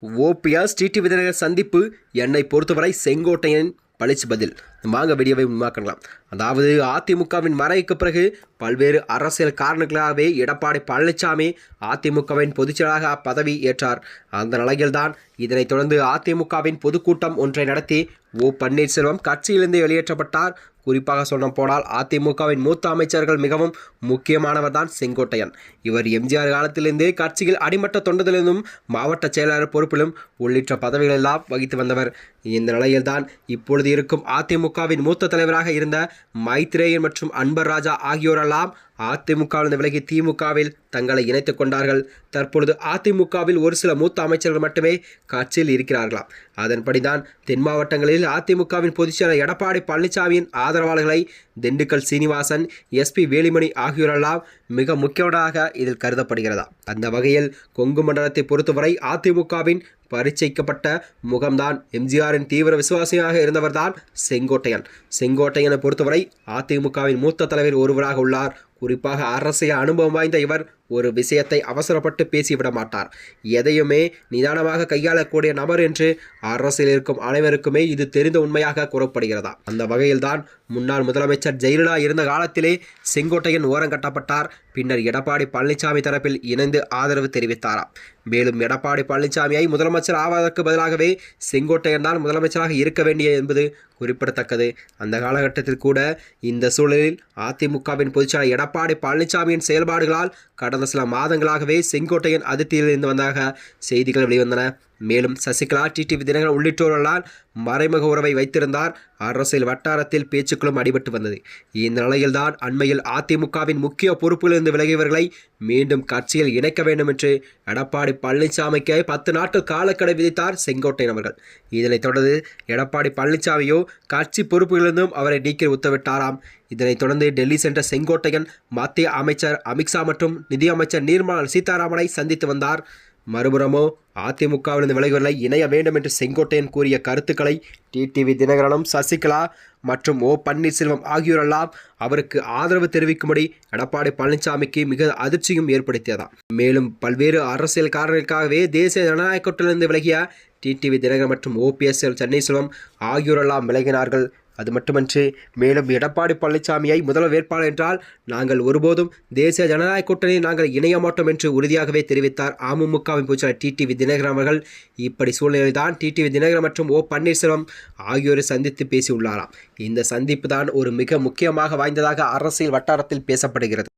OPS TTV Dinakaran சந்திப்பு என்னை பொறுத்தவரை செங்கோட்டையன் பளிச்சு பதில். வாங்க வீடியோவை உருவாக்கலாம். அதாவது அதிமுகவின் மறைவுக்கு பிறகு பல்வேறு அரசியல் காரணங்களாகவே எடப்பாடி பழனிசாமி அதிமுகவின் பொதுச்செயலாளராக பதவி ஏற்றார். அந்த நிலையில்தான் இதனைத் தொடர்ந்து அதிமுகவின் பொதுக்கூட்டம் ஒன்றை நடத்தி ஓ பன்னீர்செல்வம் கட்சியிலிருந்து வெளியேற்றப்பட்டார். குறிப்பாக சொல்ல போனால் அதிமுகவின் மூத்த அமைச்சர்கள் மிகவும் முக்கியமானவர் தான் செங்கோட்டையன். இவர் எம்ஜிஆர் காலத்திலிருந்தே கட்சியில் அடிமட்ட தொண்டதிலிருந்தும் மாவட்ட செயலாளர் பொறுப்பிலும் உள்ளிட்ட பதவிகளெல்லாம் வகித்து வந்தவர். இந்த நிலையில்தான் இப்பொழுது இருக்கும் அதிமுகவின் மூத்த தலைவராக இருந்த மைத்ரேயன் மற்றும் அன்பர் ராஜா ஆகியோரெல்லாம் அதிமுகவிலிருந்து விலகி திமுகவில் தங்களை இணைத்துக் கொண்டார்கள். தற்பொழுது அதிமுகவில் ஒரு சில மூத்த அமைச்சர்கள் மட்டுமே கட்சியில் இருக்கிறார்களாம். அதன்படிதான் தென் மாவட்டங்களில் அதிமுகவின் பொதுச்செயலாளர் எடப்பாடி பழனிசாமியின் ஆதரவாளர்களை திண்டுக்கல் சீனிவாசன், எஸ்பி வேலுமணி ஆகியோரெல்லாம் மிக முக்கியமானதாக இதில் கருதப்படுகிறதா. அந்த வகையில் கொங்கு மண்டலத்தை பொறுத்தவரை அதிமுகவின் பரிச்சயிக்கப்பட்ட முகம்தான் எம்ஜிஆரின் தீவிர விசுவாசியாக இருந்தவர்தான் செங்கோட்டையன். செங்கோட்டையனை பொறுத்தவரை அதிமுகவின் மூத்த தலைவர் ஒருவராக உள்ளார். குறிப்பாக அரசியல் அனுபவம் வாய்ந்த இவர் ஒரு விஷயத்தை அவசரப்பட்டு பேசிவிட மாட்டார். எதையுமே நிதானமாக கையாளக்கூடிய நபர் என்று அரசியல் இருக்கும் அனைவருக்குமே இது தெரிந்த உண்மையாக கூறப்படுகிறதா. அந்த வகையில்தான் முன்னாள் முதலமைச்சர் ஜெயலலிதா இருந்த காலத்திலே செங்கோட்டையன் ஓரங்கட்டப்பட்டார். பின்னர் எடப்பாடி பழனிசாமி தரப்பில் இணைந்து ஆதரவு தெரிவித்தாராம். மேலும் எடப்பாடி பழனிசாமியை முதலமைச்சர் ஆவதற்கு பதிலாகவே செங்கோட்டையன் தான் முதலமைச்சராக இருக்க வேண்டிய என்பது குறிப்பிடத்தக்கது. அந்த காலகட்டத்தில் கூட இந்த சூழலில் அதிமுகவின் பொதுச்செயலாளர் எடப்பாடி பழனிசாமியின் செயல்பாடுகளால் கடந்த சில மாதங்களாகவே செங்கோட்டையன் அதிருப்தியில் இருந்து வந்ததாக செய்திகள் வெளிவந்தன. மேலும் சசிகலா, டிடிவி தினகரன் உள்ளிட்டோரெல்லாம் மறைமுக உறவை வைத்திருந்தார். அரசியல் வட்டாரத்தில் பேச்சுக்களும் அடிபட்டு வந்தது. இந்த நிலையில்தான் அண்மையில் அதிமுகவின் முக்கிய பொறுப்பிலிருந்து விலகியவர்களை மீண்டும் கட்சியில் இணைக்க வேண்டும் என்று எடப்பாடி பழனிசாமிக்கு 10 நாட்கள் காலக்கெடு விதித்தார் செங்கோட்டையன் அவர்கள். இதனைத் தொடர்ந்து எடப்பாடி பழனிசாமியோ கட்சி பொறுப்புகளிலிருந்தும் அவரை நீக்கி உத்தரவிட்டாராம். இதனைத் தொடர்ந்து டெல்லி சென்ற செங்கோட்டையன் மத்திய அமைச்சர் அமித்ஷா மற்றும் நிதியமைச்சர் நிர்மலா சீதாராமனை சந்தித்து வந்தார். மறுபுறமோ அதிமுகவிலிருந்து விலகுவர்களை இணைய வேண்டும் என்று செங்கோட்டையன் கூறிய கருத்துக்களை டிடிவி தினகரனும், சசிகலா மற்றும் ஓ பன்னீர்செல்வம் ஆகியோரெல்லாம் அவருக்கு ஆதரவு தெரிவிக்கும்படி எடப்பாடி பழனிசாமிக்கு மிக அதிர்ச்சியும் ஏற்படுத்தியதா. மேலும் பல்வேறு அரசியல் காரணங்களுக்காகவே தேசிய ஜனநாயக கூட்டணியிலிருந்து விலகிய டிடிவி தினகரன் மற்றும் ஓபிஎஸ் பன்னீர்செல்வம் ஆகியோரெல்லாம் விலகினார்கள். அது மட்டுமன்றி மேலும் எடப்பாடி பழனிசாமியை முதல்வர் வேட்பாளர் என்றால் நாங்கள் ஒருபோதும் தேசிய ஜனநாயக கூட்டணியில் நாங்கள் இணைய மாட்டோம் என்று உறுதியாகவே தெரிவித்தார் அமமுகவின் பொதுச்செயலாளர் டிடிவி தினகரன் அவர்கள். இப்படி சூழ்நிலையில்தான் டிடிவி தினகரன் மற்றும் ஓ பன்னீர்செல்வம் ஆகியோரை சந்தித்து பேசியுள்ளாராம். இந்த சந்திப்பு தான் ஒரு மிக முக்கியமாக வாய்ந்ததாக அரசியல் வட்டாரத்தில் பேசப்படுகிறது.